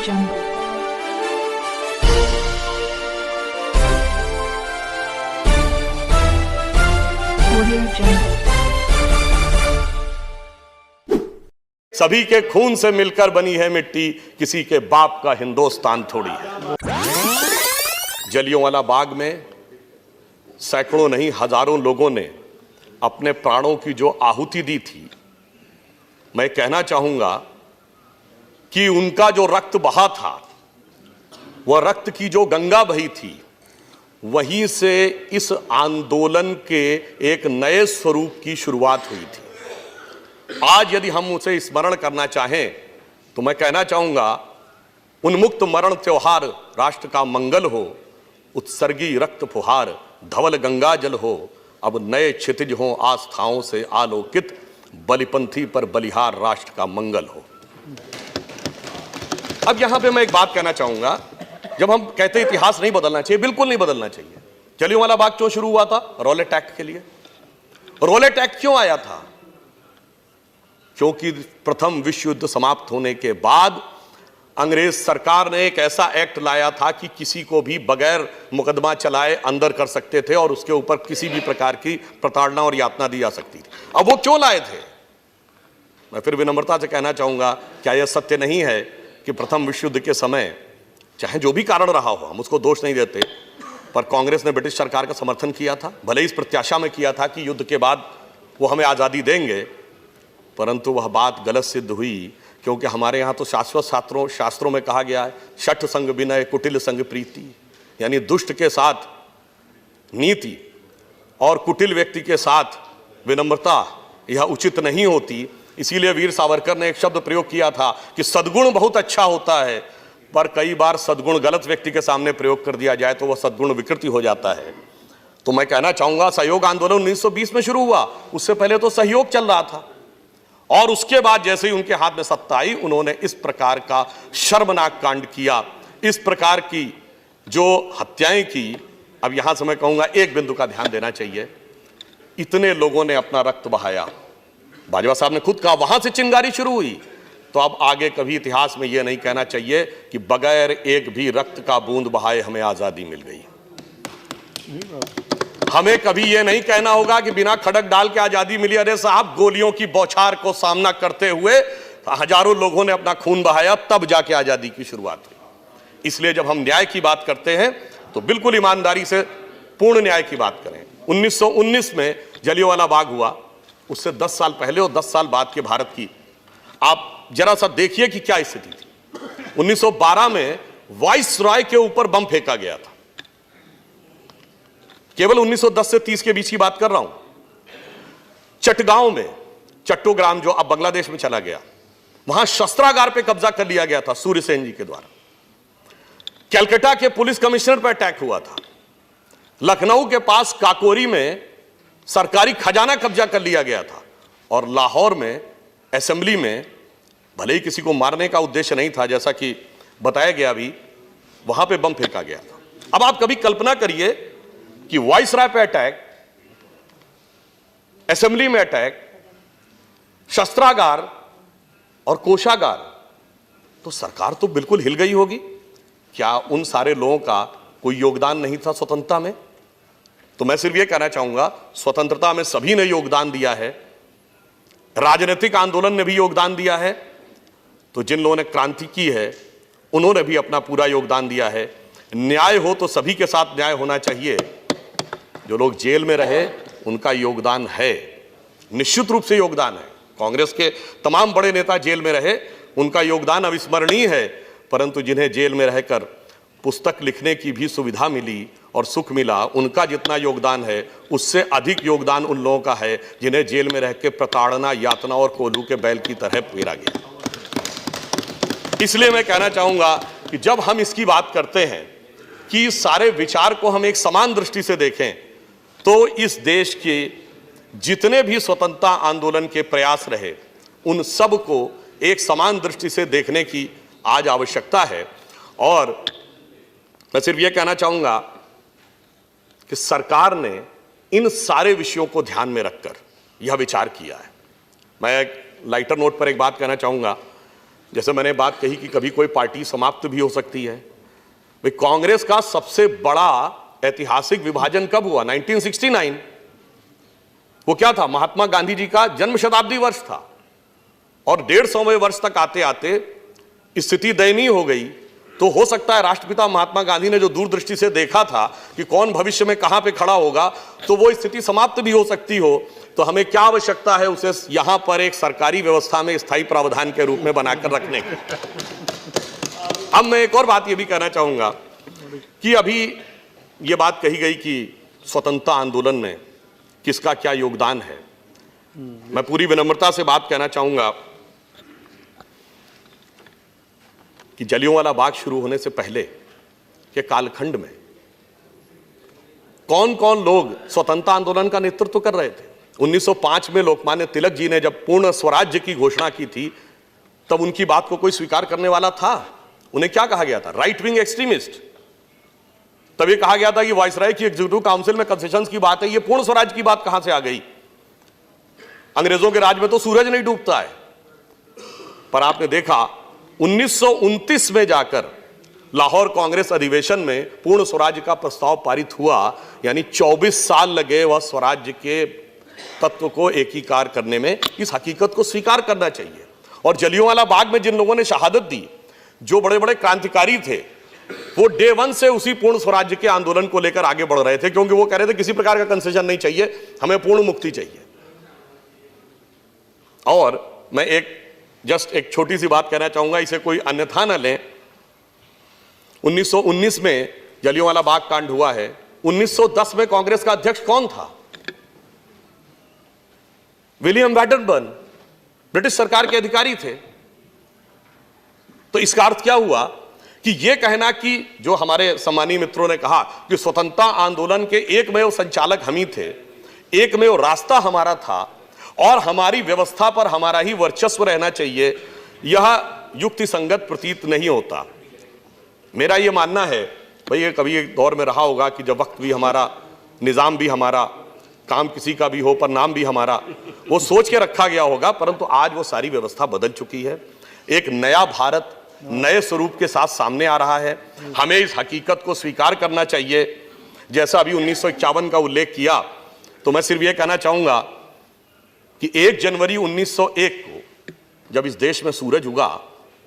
Jungle. Audio Jungle. सभी के खून से मिलकर बनी है मिट्टी, किसी के बाप का हिंदुस्तान थोड़ी है। जलियांवाला बाग में सैकड़ों नहीं हजारों लोगों ने अपने प्राणों की जो आहुति दी थी, मैं कहना चाहूंगा कि उनका जो रक्त बहा था, वह रक्त की जो गंगा बही थी, वहीं से इस आंदोलन के एक नए स्वरूप की शुरुआत हुई थी। आज यदि हम उसे स्मरण करना चाहें तो मैं कहना चाहूंगा, उन्मुक्त मरण त्योहार राष्ट्र का मंगल हो, उत्सर्गी रक्त फुहार धवल गंगा जल हो, अब नए क्षितिज हो आस्थाओं से आलोकित, बलिपंथी पर बलिहार राष्ट्र का मंगल हो। अब यहां पे मैं एक बात कहना चाहूंगा, जब हम कहते इतिहास नहीं बदलना चाहिए, बिल्कुल नहीं बदलना चाहिए। जलियांवाला बाग क्यों शुरू हुआ था? रॉलेट एक्ट के लिए। रॉलेट एक्ट क्यों आया था? क्योंकि प्रथम विश्व युद्ध समाप्त होने के बाद अंग्रेज सरकार ने एक ऐसा एक्ट लाया था कि किसी को भी बगैर मुकदमा चलाए अंदर कर सकते थे और उसके ऊपर किसी भी प्रकार की प्रताड़ना और यातना दी जा सकती थी। अब वो क्यों लाए थे? मैं फिर विनम्रता से कहना चाहूंगा, क्या यह सत्य नहीं है कि प्रथम विश्व युद्ध के समय, चाहे जो भी कारण रहा हो, हम उसको दोष नहीं देते, पर कांग्रेस ने ब्रिटिश सरकार का समर्थन किया था, भले इस प्रत्याशा में किया था कि युद्ध के बाद वो हमें आज़ादी देंगे, परंतु वह बात गलत सिद्ध हुई। क्योंकि हमारे यहाँ तो शाश्वत शास्त्रों में कहा गया है, शठ संग विनय कुटिल संग प्रीति, यानी दुष्ट के साथ नीति और कुटिल व्यक्ति के साथ विनम्रता यह उचित नहीं होती। इसीलिए वीर सावरकर ने एक शब्द प्रयोग किया था कि सद्गुण बहुत अच्छा होता है, पर कई बार सद्गुण गलत व्यक्ति के सामने प्रयोग कर दिया जाए तो वह सद्गुण विकृति हो जाता है। तो मैं कहना चाहूंगा, सहयोग आंदोलन 1920 में शुरू हुआ, उससे पहले तो सहयोग चल रहा था, और उसके बाद जैसे ही उनके हाथ में सत्ता आई, उन्होंने इस प्रकार का शर्मनाक कांड किया, इस प्रकार की जो हत्याएं की। अब यहां से मैं कहूंगा, एक बिंदु का ध्यान देना चाहिए, इतने लोगों ने अपना रक्त बहाया, बाजवा साहब ने खुद कहा वहां से चिंगारी शुरू हुई, तो अब आगे कभी इतिहास में यह नहीं कहना चाहिए कि बगैर एक भी रक्त का बूंद बहाए हमें आजादी मिल गई। हमें कभी यह नहीं कहना होगा कि बिना खड़क डाल के आजादी मिली। अरे साहब, गोलियों की बौछार को सामना करते हुए हजारों लोगों ने अपना खून बहाया, तब जाके आजादी की शुरुआत हुई। इसलिए जब हम न्याय की बात करते हैं तो बिल्कुल ईमानदारी से पूर्ण न्याय की बात करें। 1919 में जलियांवाला बाग हुआ, उससे 10 साल पहले और 10 साल बाद के भारत की आप जरा सा देखिए कि क्या स्थिति थी। 1912 में वाइस रॉय के ऊपर बम फेंका गया था। केवल 1910 से 30 के बीच की बात कर रहा हूं। चटगांव में, चट्टोग्राम जो अब बांग्लादेश में चला गया, वहां शस्त्रागार पे कब्जा कर लिया गया था सूर्यसेन जी के द्वारा। कलकत्ता के पुलिस कमिश्नर पर अटैक हुआ था। लखनऊ के पास काकोरी में सरकारी खजाना कब्जा कर लिया गया था, और लाहौर में असेंबली में, भले ही किसी को मारने का उद्देश्य नहीं था, जैसा कि बताया गया अभी, वहां पे बम फेंका गया था। अब आप कभी कल्पना करिए कि वाइसराय पे अटैक, असेंबली में अटैक, शस्त्रागार और कोषागार, तो सरकार तो बिल्कुल हिल गई होगी। क्या उन सारे लोगों का कोई योगदान नहीं था स्वतंत्रता में? तो मैं सिर्फ यह कहना चाहूंगा, स्वतंत्रता में सभी ने योगदान दिया है, राजनीतिक आंदोलन ने भी योगदान दिया है, तो जिन लोगों ने क्रांति की है उन्होंने भी अपना पूरा योगदान दिया है। न्याय हो तो सभी के साथ न्याय होना चाहिए। जो लोग जेल में रहे उनका योगदान है, निश्चित रूप से योगदान है। कांग्रेस के तमाम बड़े नेता जेल में रहे, उनका योगदान अविस्मरणीय है, परंतु जिन्हें जेल में रहकर पुस्तक लिखने की भी सुविधा मिली और सुख मिला, उनका जितना योगदान है उससे अधिक योगदान उन लोगों का है जिन्हें जेल में रह के प्रताड़ना, यातना और कोल्हू के बैल की तरह पेरा गया। इसलिए मैं कहना चाहूंगा कि जब हम इसकी बात करते हैं कि सारे विचार को हम एक समान दृष्टि से देखें, तो इस देश के जितने भी स्वतंत्रता आंदोलन के प्रयास रहे, उन सब को एक समान दृष्टि से देखने की आज आवश्यकता है। और मैं सिर्फ यह कहना चाहूंगा कि सरकार ने इन सारे विषयों को ध्यान में रखकर यह विचार किया है। मैं एक लाइटर नोट पर एक बात कहना चाहूंगा। जैसे मैंने बात कही कि कभी कोई पार्टी समाप्त भी हो सकती है। भाई कांग्रेस का सबसे बड़ा ऐतिहासिक विभाजन कब हुआ? 1969। वो क्या था? महात्मा गांधी जी का जन्म शताब्दी वर्ष था और 150वें वर्ष तक आते आते स्थिति दयनीय हो गई। तो हो सकता है राष्ट्रपिता महात्मा गांधी ने जो दूरदृष्टि से देखा था कि कौन भविष्य में कहां पे खड़ा होगा, तो वो स्थिति समाप्त भी हो सकती हो। तो हमें क्या आवश्यकता है उसे यहां पर एक सरकारी व्यवस्था में स्थायी प्रावधान के रूप में बनाकर रखने की। अब मैं एक और बात ये भी कहना चाहूंगा कि अभी ये बात कही गई कि स्वतंत्रता आंदोलन में किसका क्या योगदान है। मैं पूरी विनम्रता से बात कहना चाहूंगा कि जलियांवाला बाग शुरू होने से पहले के कालखंड में कौन कौन लोग स्वतंत्रता आंदोलन का नेतृत्व कर रहे थे। 1905 में लोकमान्य तिलक जी ने जब पूर्ण स्वराज्य की घोषणा की थी, तब उनकी बात को कोई स्वीकार करने वाला था? उन्हें क्या कहा गया था? Right wing extremist. तब ये कहा गया था कि वायसराय की एग्जीक्यूटिव काउंसिल में कंसेशंस की बात है, ये पूर्ण स्वराज्य की बात कहां से आ गई? अंग्रेजों के राज में तो सूरज नहीं डूबता है। पर आपने देखा 1929 में जाकर लाहौर कांग्रेस अधिवेशन में पूर्ण स्वराज्य का प्रस्ताव पारित हुआ, यानी 24 साल लगे वह स्वराज्य के तत्व को एकीकार करने में। इस हकीकत को स्वीकार करना चाहिए। और जलियांवाला बाग में जिन लोगों ने शहादत दी, जो बड़े बड़े क्रांतिकारी थे, वो डे वन से उसी पूर्ण स्वराज्य के आंदोलन को लेकर आगे बढ़ रहे थे, क्योंकि वो कह रहे थे किसी प्रकार का कंसेशन नहीं चाहिए, हमें पूर्ण मुक्ति चाहिए। और मैं एक छोटी सी बात कहना चाहूंगा, इसे कोई अन्यथा न लें। 1919 में जलियांवाला बाग कांड हुआ है। 1910 में कांग्रेस का अध्यक्ष कौन था? विलियम वैडरबर्न, ब्रिटिश सरकार के अधिकारी थे। तो इसका अर्थ क्या हुआ कि यह कहना कि जो हमारे सम्मानीय मित्रों ने कहा कि स्वतंत्रता आंदोलन के एकमेव संचालक हम ही थे, एकमेव रास्ता हमारा था और हमारी व्यवस्था पर हमारा ही वर्चस्व रहना चाहिए, यह युक्ति संगत प्रतीत नहीं होता। मेरा यह मानना है, भाई ये कभी एक दौर में रहा होगा कि जब वक्त भी हमारा, निजाम भी हमारा, काम किसी का भी हो पर नाम भी हमारा, वो सोच के रखा गया होगा। परंतु आज वो सारी व्यवस्था बदल चुकी है। एक नया भारत नए स्वरूप के साथ सामने आ रहा है। हमें इस हकीकत को स्वीकार करना चाहिए। जैसा अभी 1951 का उल्लेख किया, तो मैं सिर्फ यह कहना चाहूंगा कि 1 जनवरी 1901 को जब इस देश में सूरज उगा,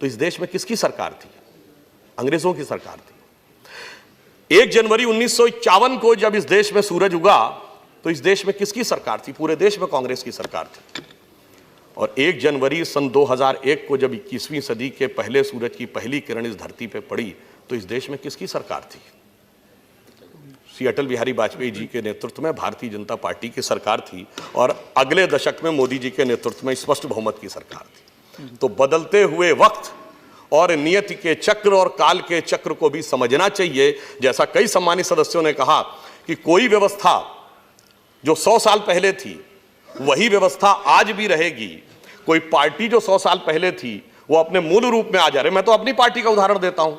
तो इस देश में किसकी सरकार थी? अंग्रेजों की सरकार थी। 1 जनवरी 1951 को जब इस देश में सूरज उगा, तो इस देश में किसकी सरकार थी? पूरे देश में कांग्रेस की सरकार थी। और 1 जनवरी सन 2001 को जब 21वीं सदी के पहले सूरज की पहली किरण इस धरती पे पड़ी, तो इस देश में किसकी सरकार थी? श्री अटल बिहारी वाजपेयी जी के नेतृत्व में भारतीय जनता पार्टी की सरकार थी और अगले दशक में मोदी जी के नेतृत्व में स्पष्ट बहुमत की सरकार थी। तो बदलते हुए वक्त और नियति के चक्र और काल के चक्र को भी समझना चाहिए। जैसा कई सम्मानित सदस्यों ने कहा कि कोई व्यवस्था जो 100 साल पहले थी, वही व्यवस्था आज भी रहेगी। कोई पार्टी जो 100 साल पहले थी, वो अपने मूल रूप में आ जा रहे। मैं तो अपनी पार्टी का उदाहरण देता हूं।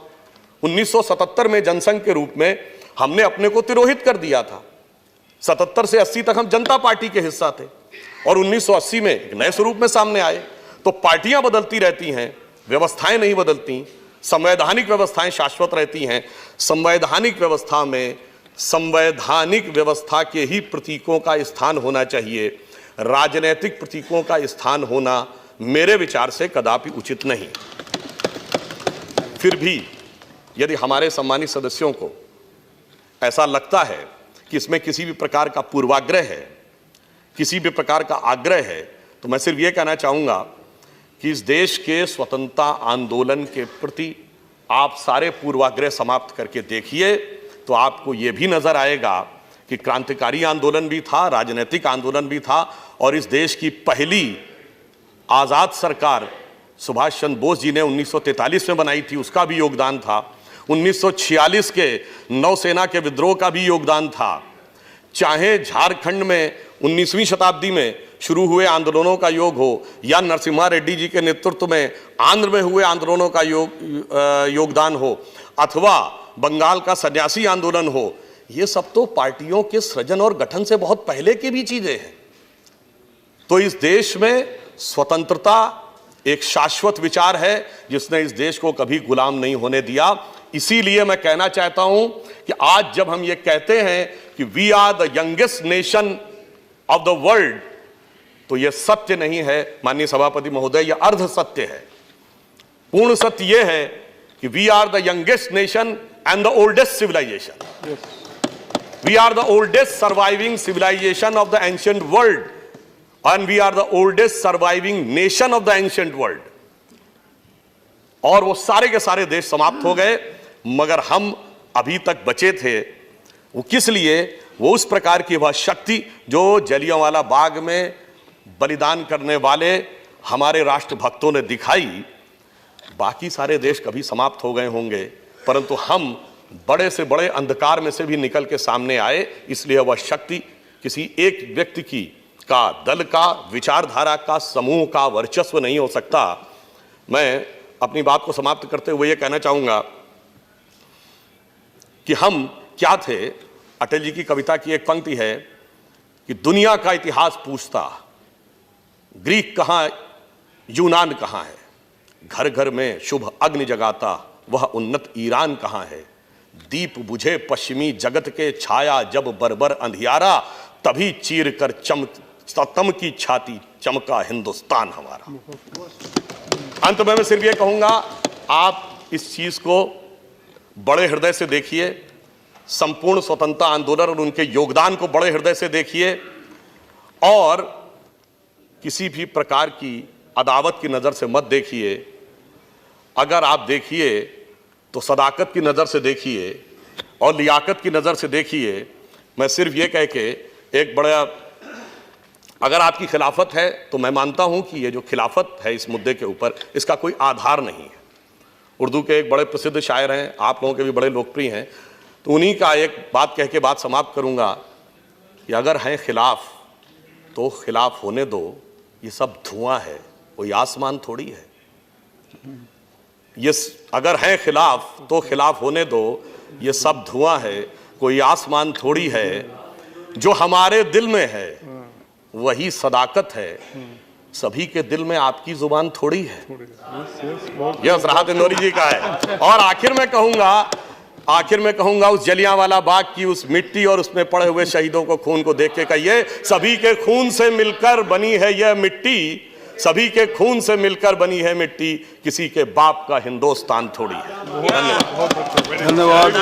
1977 में जनसंघ के रूप में हमने अपने को तिरोहित कर दिया था। 77 से 80 तक हम जनता पार्टी के हिस्सा थे और 1980 में एक नए स्वरूप में सामने आए। तो पार्टियां बदलती रहती हैं, व्यवस्थाएं नहीं बदलती। संवैधानिक व्यवस्थाएं शाश्वत रहती हैं। संवैधानिक व्यवस्था में संवैधानिक व्यवस्था के ही प्रतीकों का स्थान होना चाहिए। राजनीतिक प्रतीकों का स्थान होना मेरे विचार से कदापि उचित नहीं। फिर भी यदि हमारे सम्मानित सदस्यों को ऐसा लगता है कि इसमें किसी भी प्रकार का पूर्वाग्रह है, किसी भी प्रकार का आग्रह है, तो मैं सिर्फ ये कहना चाहूँगा कि इस देश के स्वतंत्रता आंदोलन के प्रति आप सारे पूर्वाग्रह समाप्त करके देखिए, तो आपको ये भी नजर आएगा कि क्रांतिकारी आंदोलन भी था, राजनीतिक आंदोलन भी था और इस देश की पहली आज़ाद सरकार सुभाष चंद्र बोस जी ने 1943 में बनाई थी, उसका भी योगदान था। 1946 के नौसेना के विद्रोह का भी योगदान था। चाहे झारखंड में 19वीं शताब्दी में शुरू हुए आंदोलनों का योग हो या नरसिम्हा रेड्डी जी के नेतृत्व में आंध्र में हुए आंदोलनों का योगदान हो, अथवा बंगाल का सन्यासी आंदोलन हो, ये सब तो पार्टियों के सृजन और गठन से बहुत पहले की भी चीजें हैं। तो इस देश में स्वतंत्रता एक शाश्वत विचार है जिसने इस देश को कभी गुलाम नहीं होने दिया। इसीलिए मैं कहना चाहता हूं कि आज जब हम ये कहते हैं कि we are the youngest nation of the world, तो यह सत्य नहीं है माननीय सभापति महोदय, यह अर्ध सत्य है। पूर्ण सत्य यह है कि we are the youngest nation and the oldest civilization. We are the oldest surviving civilization of the ancient world and we are the oldest surviving nation of the ancient world. और वो सारे के सारे देश समाप्त हो गए, मगर हम अभी तक बचे थे। वो किस लिए? वो उस प्रकार की वह शक्ति जो जलियांवाला बाग में बलिदान करने वाले हमारे राष्ट्रभक्तों ने दिखाई। बाकी सारे देश कभी समाप्त हो गए होंगे, परंतु हम बड़े से बड़े अंधकार में से भी निकल के सामने आए। इसलिए वह शक्ति किसी एक व्यक्ति की, का, दल का, विचारधारा का, समूह का वर्चस्व नहीं हो सकता। मैं अपनी बात को समाप्त करते हुए यह कहना चाहूंगा कि हम क्या थे। अटल जी की कविता की एक पंक्ति है कि दुनिया का इतिहास पूछता, ग्रीक कहां, यूनान कहां है, घर घर में शुभ अग्नि जगाता वह उन्नत ईरान कहां है, दीप बुझे पश्चिमी जगत के छाया जब बर्बर अंधियारा, तभी चीर कर तम की छाती चमका हिंदुस्तान हमारा। अंत में मैं सिर्फ ये कहूंगा, आप इस चीज को बड़े हृदय से देखिए, संपूर्ण स्वतंत्रता आंदोलन और उनके योगदान को बड़े हृदय से देखिए, और किसी भी प्रकार की अदावत की नजर से मत देखिए। अगर आप देखिए तो सदाकत की नजर से देखिए और लियाकत की नजर से देखिए। मैं सिर्फ ये कह के एक बड़ा, अगर आपकी खिलाफत है तो मैं मानता हूं कि ये जो खिलाफत है इस मुद्दे के ऊपर, इसका कोई आधार नहीं है। उर्दू के एक बड़े प्रसिद्ध शायर हैं, आप लोगों के भी बड़े लोकप्रिय हैं, तो उन्हीं का एक बात कह के बात समाप्त करूंगा कि अगर हैं खिलाफ तो खिलाफ होने दो, ये सब धुआं है, कोई आसमान थोड़ी है। ये अगर हैं खिलाफ तो खिलाफ होने दो, ये सब धुआं है, कोई आसमान थोड़ी है। जो हमारे दिल में है वही सदाकत है, सभी के दिल में आपकी जुबान थोड़ी है। यह राहत इंदौरी जी का है। और आखिर में कहूंगा उस जलियांवाला बाग की उस मिट्टी और उसमें पड़े हुए शहीदों को, खून को देख के कहिए, सभी के खून से मिलकर बनी है यह मिट्टी, सभी के खून से मिलकर बनी है मिट्टी, किसी के बाप का हिंदुस्तान थोड़ी है। धन्यवाद।